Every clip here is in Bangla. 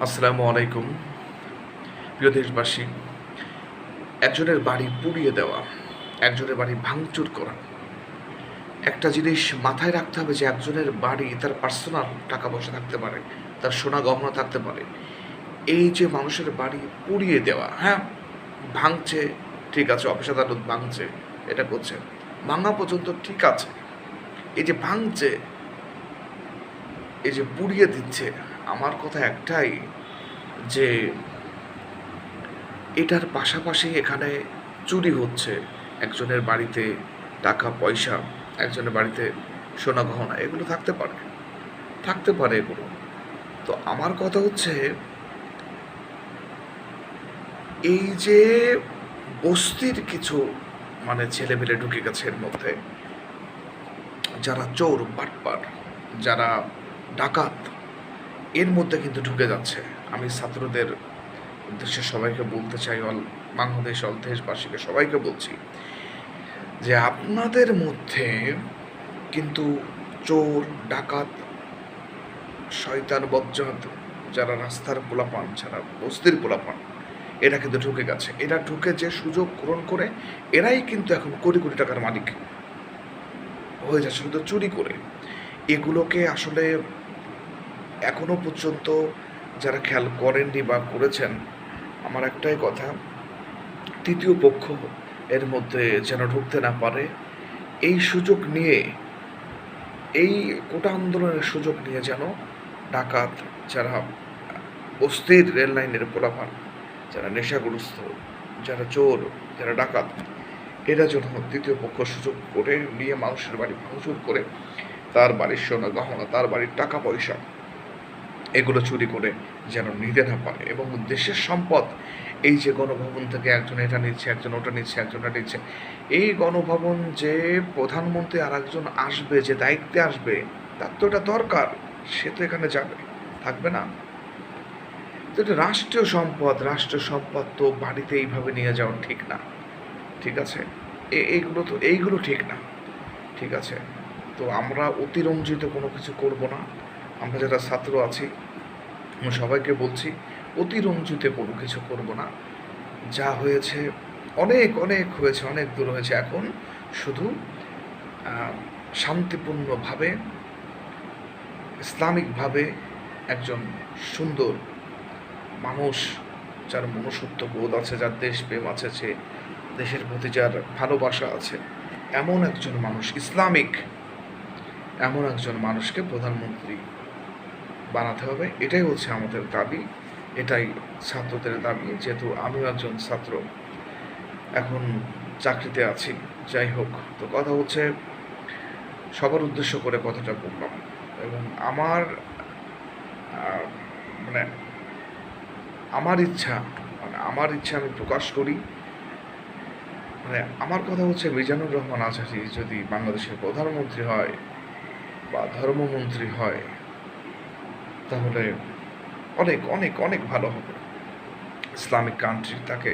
আসসালামু আলাইকুম। প্রিয় দেশবাসী, একজনের বাড়ি পুড়িয়ে দেওয়া, একজনের বাড়ি ভাঙচুর করা, একটা জিনিস মাথায় রাখতে হবে যে একজনের বাড়ি তার পার্সোনাল টাকা পয়সা থাকতে পারে, তার সোনা গহনা থাকতে পারে। এই যে মানুষের বাড়ি পুড়িয়ে দেওয়া, হ্যাঁ, ভাঙছে, ঠিক আছে, অফিস আদালত ভাঙছে, এটা করছে, ভাঙা পর্যন্ত ঠিক আছে। এই যে ভাঙছে, এই যে পুড়িয়ে দিচ্ছে, আমার কথা একটাই যে এটার পাশাপাশি এখানে চুরি হচ্ছে। একজনের বাড়িতে টাকা পয়সা, একজনের বাড়িতে সোনা গহনা এগুলো থাকতে পারে এগুলো। তো আমার কথা হচ্ছে, এই যে বস্তির কিছু ছেলেমেলে ঢুকে গেছে এর মধ্যে, যারা চোর বাটপার, যারা ডাকাত, এর মধ্যে কিন্তু ঢুকে যাচ্ছে। আমি ছাত্রদের উদ্দেশ্যে সবাইকে বলতে চাই, বাংলাদেশ দেশবাসীকে সবাইকে বলছি যে আপনাদের মধ্যে কিন্তু চোর ডাকাত শয়তান বজ্জাত, যারা রাস্তার পোলাপান, যারা বস্তির পোলাপান, এরা কিন্তু ঢুকে গেছে। এরা ঢুকে যে সুযোগ গ্রহণ করে, এরাই কিন্তু এখন কোটি কোটি টাকার মালিক হয়ে যাচ্ছে শুধু চুরি করে। এগুলোকে আসলে এখনো পর্যন্ত যারা খেয়াল করেননি বা করেছেন, আমার একটাই কথা, তৃতীয় পক্ষ এর মধ্যে যেন ঢুকতে না পারে। এই সুযোগ নিয়ে, এই কোটা আন্দোলনের সুযোগ নিয়ে যেন ডাকাত, যারা বস্তির রেল লাইনের পোলাপান, যারা নেশাগ্রস্ত, যারা চোর, যারা ডাকাত, এরা যেন তৃতীয় পক্ষ সুযোগ করে নিয়ে মানুষের বাড়ি ভাঙচুর করে তার বাড়ির সোনা গহনা, তার বাড়ির টাকা পয়সা এগুলো চুরি করে যেন নিতে না পারে। এবং দেশের সম্পদ, এই যে গণভবন থেকে একজন এটা নিচ্ছে, একজন ওটা নিচ্ছে, একজন এটা নিচ্ছে, এই গণভবন যে প্রধানমন্ত্রী আর একজন আসবে, যে দায়িত্বে আসবে, তার তো এটা দরকার, সে তো এখানে যাবে, থাকবে না। তো এটা রাষ্ট্রীয় সম্পদ তো বাড়িতে এইভাবে নিয়ে যাওয়া ঠিক না, ঠিক আছে? এইগুলো ঠিক না, ঠিক আছে? তো আমরা অতিরঞ্জিত কোনো কিছু করব না। আমরা যারা ছাত্র আছি, আমি সবাইকে বলছি, অতিরঞ্জিত কোনো কিছু করব না। যা হয়েছে অনেক অনেক হয়েছে, অনেক দূর হয়েছে। এখন শুধু শান্তিপূর্ণভাবে, ইসলামিকভাবে একজন সুন্দর মানুষ, যার মনুষ্যত্ব বোধ আছে, যার দেশপ্রেম আছে, যে দেশের প্রতি যার ভালোবাসা আছে, এমন একজন মানুষ, এমন একজন মানুষকে প্রধানমন্ত্রী বানাতে হবে। এটাই হচ্ছে আমাদের দাবি, এটাই ছাত্রদের দাবি। যেহেতু আমিও একজন ছাত্র, এখন চাকরিতে আছি, যাই হোক, তো কথা হচ্ছে, সবার উদ্দেশ্য করে কথাটা বললাম। এবং আমার মানে আমার ইচ্ছা আমি প্রকাশ করি। আমার কথা হচ্ছে, মিজানুর রহমান আজহারী যদি বাংলাদেশের প্রধানমন্ত্রী হয় বা ধর্মমন্ত্রী হয়, তাহলে অনেক অনেক অনেক ভালো হবে। ইসলামিক কান্ট্রি, তাকে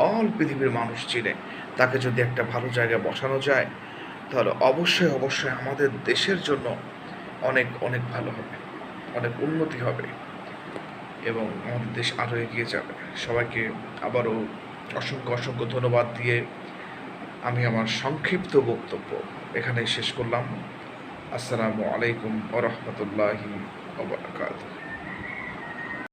অল পৃথিবীর মানুষ চিনে, তাকে যদি একটা ভালো জায়গায় বসানো যায়, তাহলে অবশ্যই অবশ্যই আমাদের দেশের জন্য অনেক অনেক ভালো হবে, অনেক উন্নতি হবে এবং আমাদের দেশ আরও এগিয়ে যাবে। সবাইকে আবারও অসংখ্য অসংখ্য ধন্যবাদ দিয়ে আমি আমার সংক্ষিপ্ত বক্তব্য এখানেই শেষ করলাম। আসসালামু আলাইকুম ওয়া রাহমাতুল্লাহি ওয়া বারাকাতুহু।